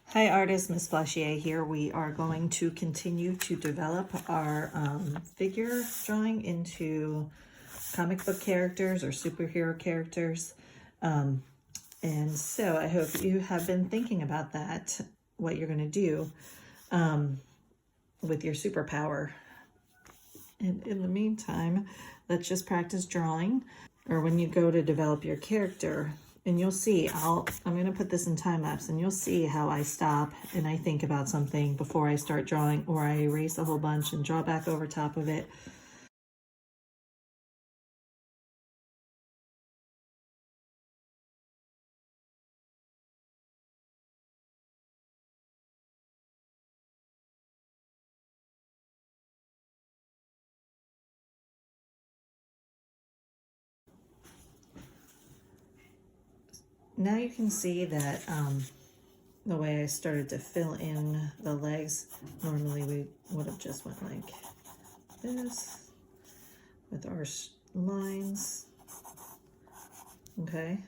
Hi artist, Miss Flashier here. We are going to continue to develop our figure drawing into comic book characters or superhero characters. And so I hope you have been thinking about that, what you're going to do with your superpower. And in the meantime, let's just practice drawing. Or when you go to develop your character, and you'll see, I'm going to put this in time lapse, and you'll see how I stop and I think about something before I start drawing, or I erase a whole bunch and draw back over top of it. Now you can see that the way I started to fill in the legs, normally we would have just went like this with our lines, okay,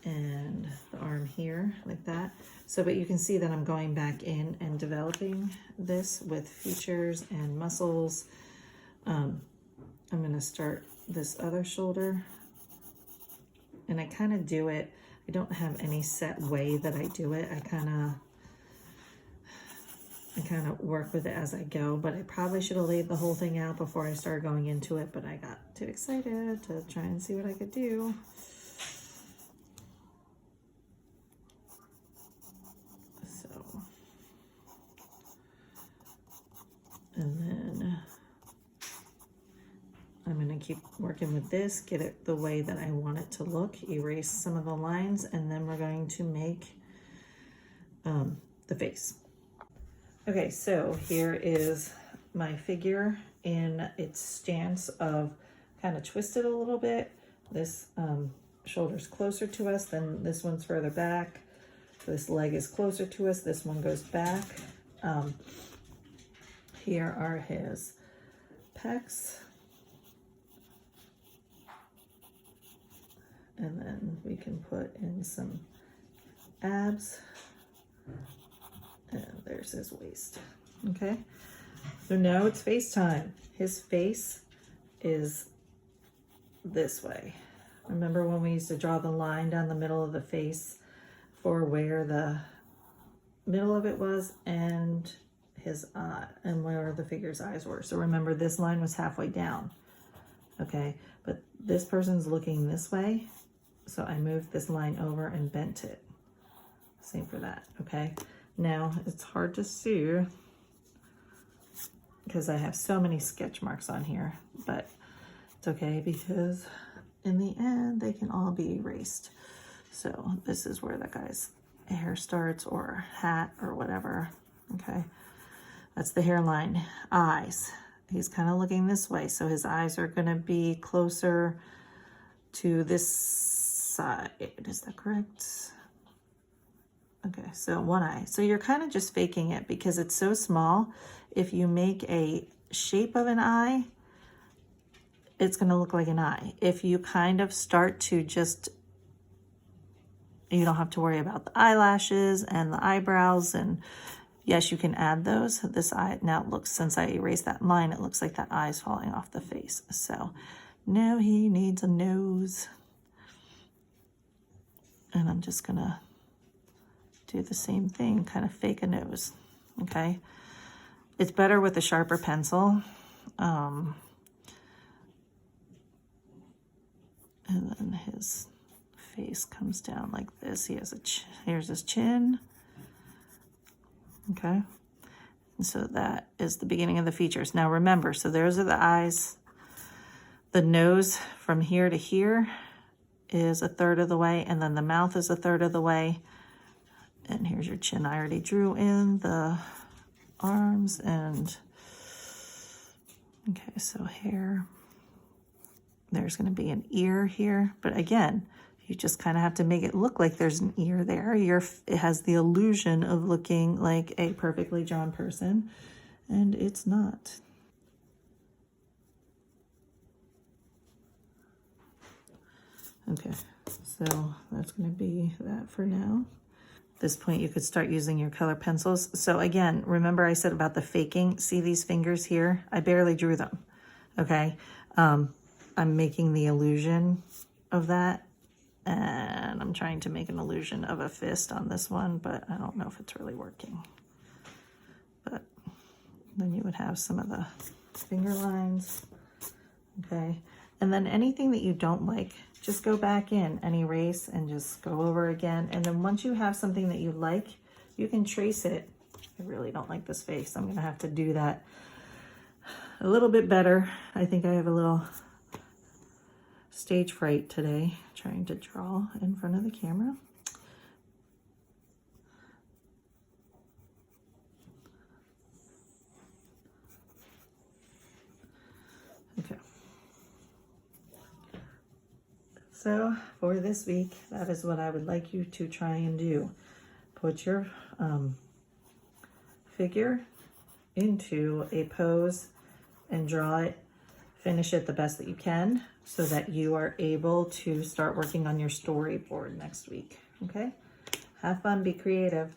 and the arm here like that. So, but you can see that I'm going back in and developing this with features and muscles. I'm going to start this other shoulder, and I kind of do it. I don't have any set way that I do it. I kind of work with it as I go, but I probably should have laid the whole thing out before I started going into it, but I got too excited to try and see what I could do. So, and then I'm going to keep working with this, get it the way that I want it to look, erase some of the lines, and then we're going to make the face. Okay, so here is my figure in its stance of kind of twisted a little bit. This shoulder's closer to us, then this one's further back. This leg is closer to us, this one goes back. Here are his pecs. And then we can put in some abs. And there's his waist. Okay, so now it's face time. His face is this way. Remember when we used to draw the line down the middle of the face for where the middle of it was and his eye and where the figure's eyes were. So remember, this line was halfway down. Okay, but this person's looking this way. So I moved this line over and bent it. Same for that, okay? Now, it's hard to see because I have so many sketch marks on here, but it's okay because in the end, they can all be erased. So this is where the guy's hair starts, or hat or whatever, okay? That's the hairline. Eyes. He's kind of looking this way, so his eyes are gonna be closer to this side. Is that correct? Okay, so one eye. So you're kind of just faking it because it's so small. If you make a shape of an eye, it's going to look like an eye. If you kind of start to just, you don't have to worry about the eyelashes and the eyebrows, and yes, you can add those. This eye now looks, since I erased that line, it looks like that eye's falling off the face. So now he needs a nose. And I'm just gonna do the same thing, kind of fake a nose, okay? It's better with a sharper pencil. And then his face comes down like this. He has here's his chin, okay? And so that is the beginning of the features. Now remember, so those are the eyes. The nose from here to here is a third of the way, and then the mouth is a third of the way. And here's your chin. I already drew in the arms, and okay, so hair. There's going to be an ear here, but again, you just kind of have to make it look like there's an ear there. It has the illusion of looking like a perfectly drawn person, and it's not. Okay, so that's going to be that for now. this point you could start using your color pencils. So again, remember I said about the faking? See these fingers here? I barely drew them, okay? I'm making the illusion of that, and I'm trying to make an illusion of a fist on this one, but I don't know if it's really working. But then you would have some of the finger lines, okay? And then anything that you don't like, just go back in and erase and just go over again. And then once you have something that you like, you can trace it. I really don't like this face. I'm gonna have to do that a little bit better. I think I have a little stage fright today, trying to draw in front of the camera. Okay. So for this week, that is what I would like you to try and do. Put your figure into a pose and draw it, finish it the best that you can so that you are able to start working on your storyboard next week, okay? Have fun, be creative.